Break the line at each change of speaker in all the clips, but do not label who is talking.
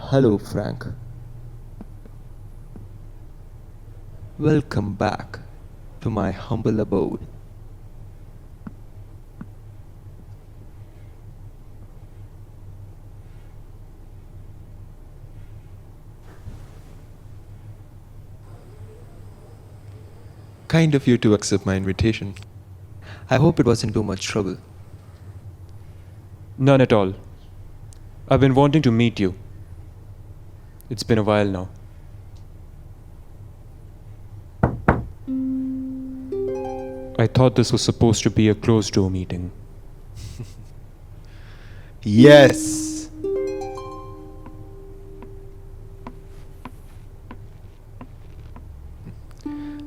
Hello, Frank. Welcome back to my humble abode. Kind of you to accept my invitation. I hope it wasn't too much trouble.
None at all. I've been wanting to meet you. It's been a while now. I thought this was supposed to be a closed-door meeting.
Yes!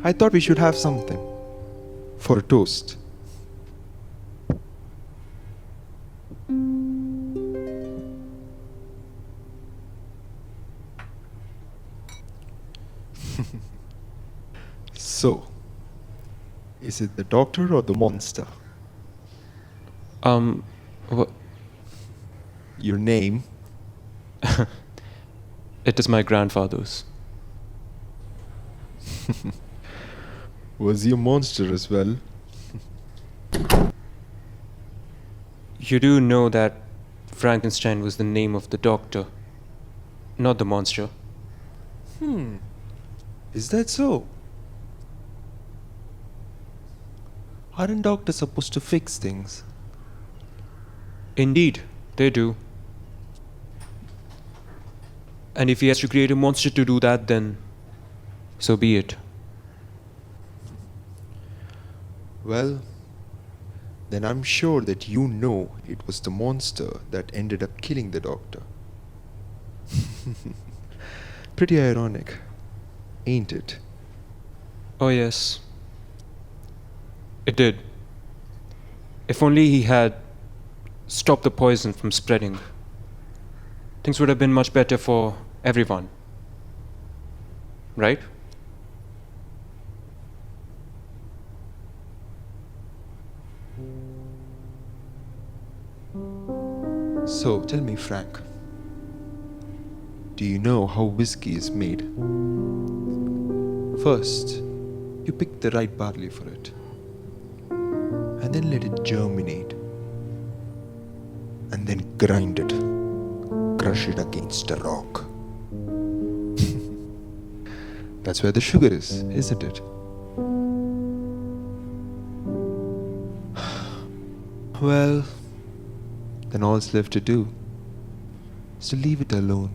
I thought we should have something for a toast. So, is it the doctor or the monster?
What?
Your name?
It is my grandfather's.
Was he a monster as well?
You do know that Frankenstein was the name of the doctor, not the monster.
Is that so? Aren't doctors supposed to fix things?
Indeed, they do. And if he has to create a monster to do that, then so be it.
Well, then I'm sure that you know it was the monster that ended up killing the doctor. Pretty ironic, ain't it?
Oh yes. It did. If only he had stopped the poison from spreading, things would have been much better for everyone. Right?
So, tell me, Frank, do you know how whiskey is made? First, you pick the right barley for it, and then let it germinate, and then grind it, crush it against a rock. That's where the sugar is, isn't it? Well, then all's left to do is to leave it alone,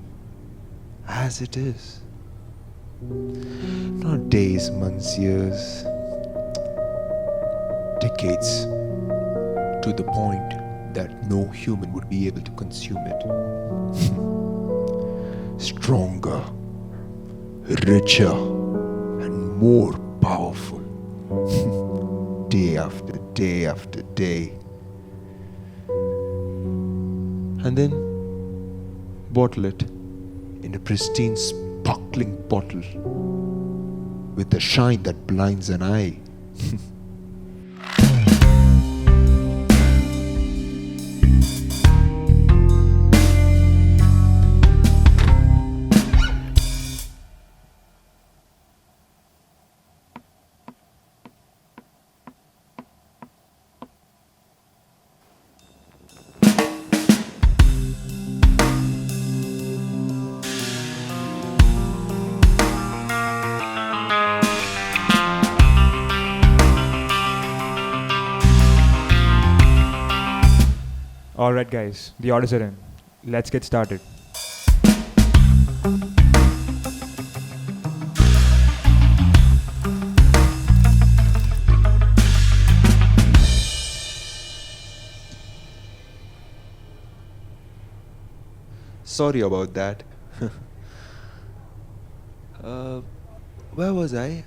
as it is. Not days, months, years, decades, to the point that no human would be able to consume it. Stronger, richer, and more powerful. Day after day after day. And then bottle it in a pristine, sparkling bottle with a shine that blinds an eye.
Alright guys, the orders are in. Let's get started.
Sorry about that. Where was I?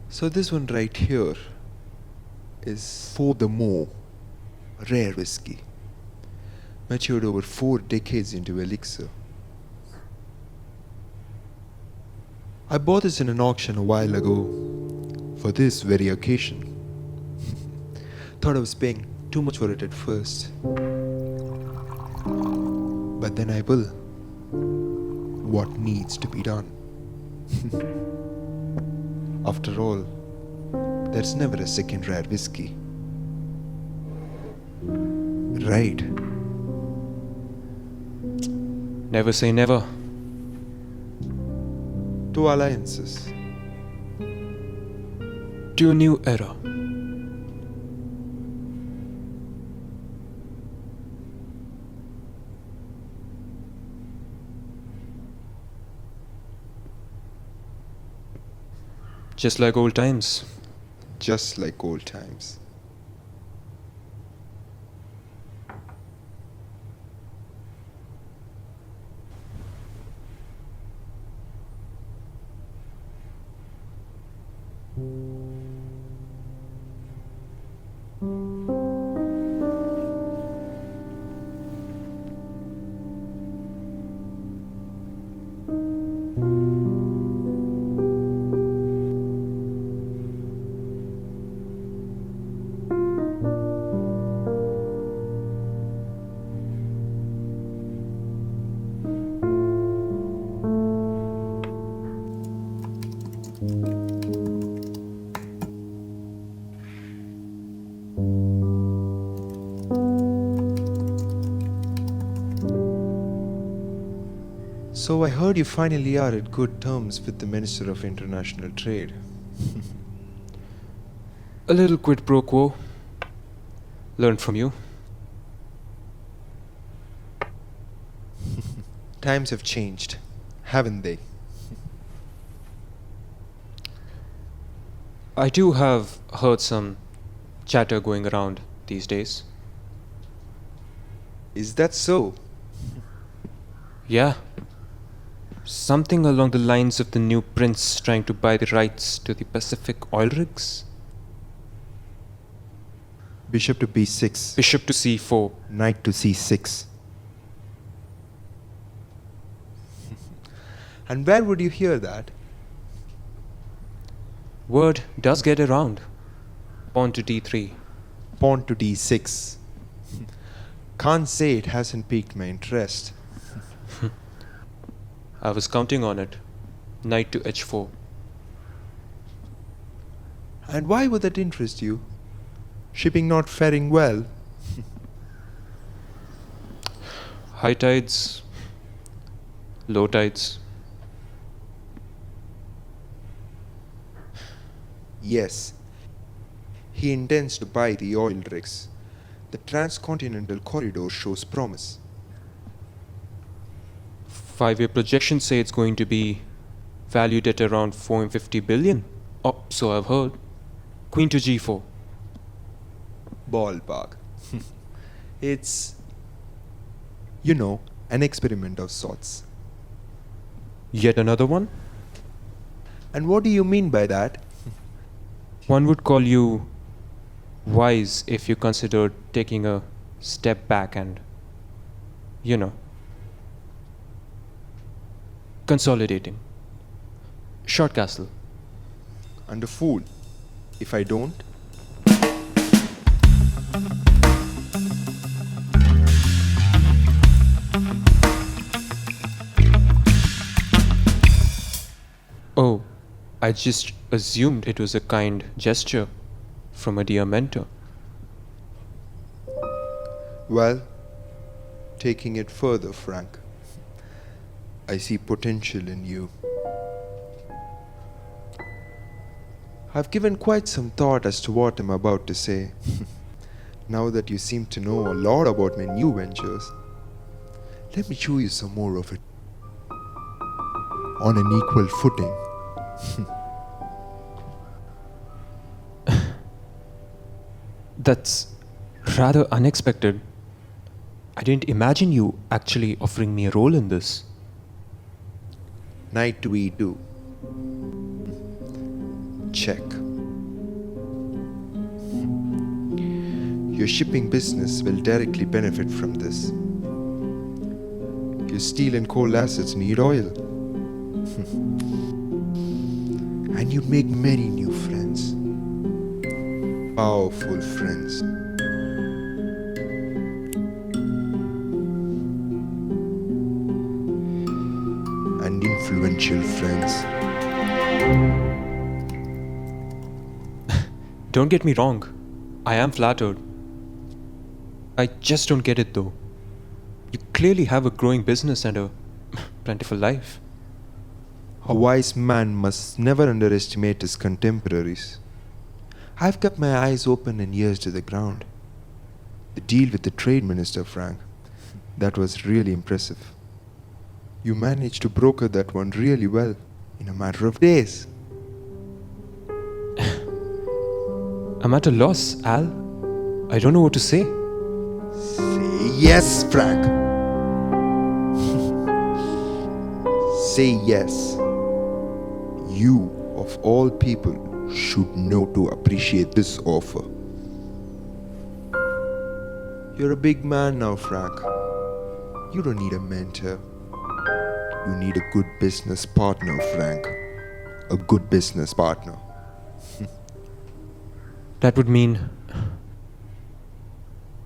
So this one right here is for the more rare whiskey, matured over 4 decades into elixir. I bought this in an auction a while ago for this very occasion. Thought I was paying too much for it at first, But then I will. What needs to be done? After all, there's never a second rare whiskey. Right.
Never say never.
To alliances.
To a new era. Just like old times.
Just like old times. So I heard you finally are at good terms with the Minister of International Trade.
A little quid pro quo. Learned from you.
Times have changed, haven't they?
I do have heard some chatter going around these days.
Is that so?
Yeah. Something along the lines of the new prince trying to buy the rights to the Pacific oil rigs.
Bishop to b6.
Bishop to c4.
Knight to c6. And where would you hear that?
Word does get around. Pawn to d3.
Pawn to d6. Can't say it hasn't piqued my interest.
I was counting on it. Knight to h4.
And why would that interest you? Shipping not faring well.
High tides, low tides.
Yes, he intends to buy the oil rigs. The transcontinental corridor shows promise.
5-year projections say it's going to be valued at around 450 billion. Oh, so I've heard. Queen to g4.
Ballpark. It's, an experiment of sorts.
Yet another one?
And what do you mean by that?
One would call you wise if you considered taking a step back and, consolidating. Short castle.
And a fool, if I don't.
Oh, I just assumed it was a kind gesture from a dear mentor.
Well, taking it further, Frank, I see potential in you. I've given quite some thought as to what I'm about to say. Now that you seem to know a lot about my new ventures, let me show you some more of it. On an equal footing.
That's rather unexpected. I didn't imagine you actually offering me a role in this.
Knight to e2. Check. Your shipping business will directly benefit from this. Your steel and coal assets need oil. And you'd make many new friends. Powerful friends. eventual friends.
Don't get me wrong. I am flattered. I just don't get it though. You clearly have a growing business and a plentiful life.
A wise man must never underestimate his contemporaries. I've kept my eyes open and ears to the ground. The deal with the trade minister, Frank, that was really impressive. You managed to broker that one really well in a matter of days.
I'm at a loss, Al. I don't know what to say.
Say yes, Frank. Say yes. You, of all people, should know to appreciate this offer. You're a big man now, Frank. You don't need a mentor. You need a good business partner, Frank. A good business partner.
That would mean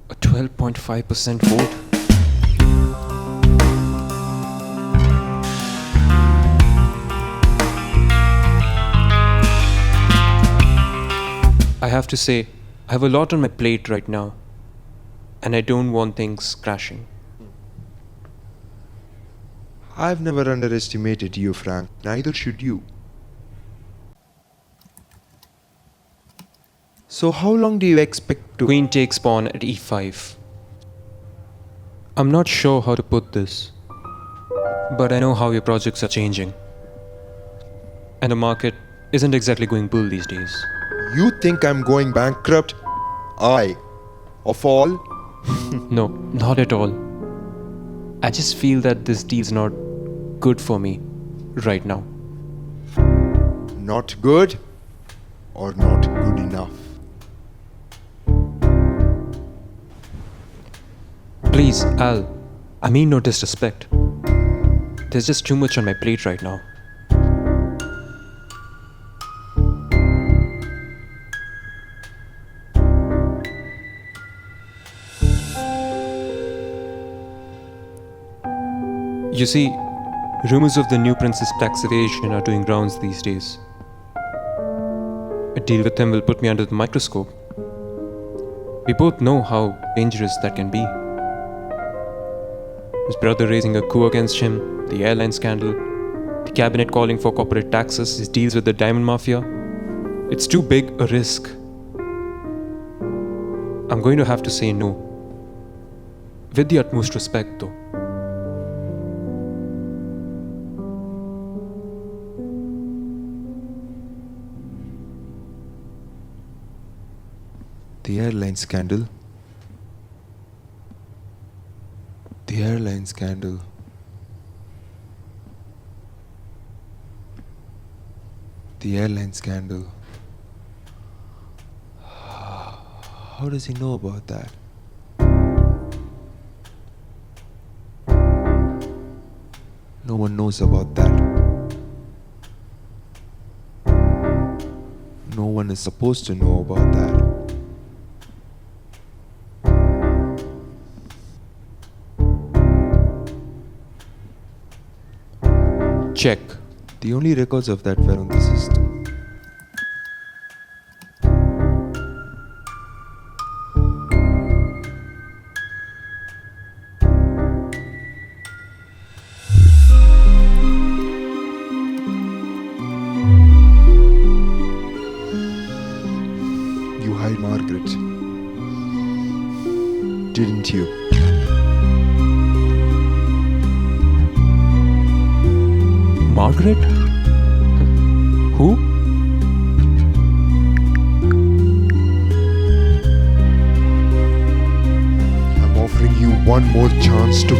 a 12.5% vote. I have to say, I have a lot on my plate right now, and I don't want things crashing.
I've never underestimated you, Frank. Neither should you. So how long do you expect to...
Queen takes pawn at e5. I'm not sure how to put this, but I know how your projects are changing. And the market isn't exactly going bull these days.
You think I'm going bankrupt? I, of all?
No, not at all. I just feel that this deal's not good for me right now.
Not good or not good enough?
Please, Al, I mean no disrespect. There's just too much on my plate right now. You see, rumors of the new prince's tax evasion are doing rounds these days. A deal with him will put me under the microscope. We both know how dangerous that can be. His brother raising a coup against him, the airline scandal, the cabinet calling for corporate taxes, his deals with the diamond mafia. It's too big a risk. I'm going to have to say no. With the utmost respect, though.
The airline scandal. The airline scandal. The airline scandal. How does he know about that? No one knows about that. No one is supposed to know about that.
Check.
The only records of that were on the system. You hired Margaret, didn't you?
Margaret? Who?
I'm offering you one more chance to...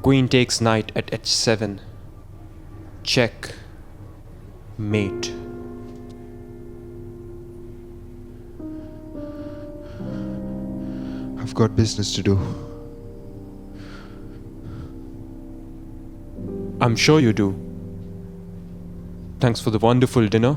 Queen takes knight at h7. Check. Mate.
I've got business to do.
I'm sure you do. Thanks for the wonderful dinner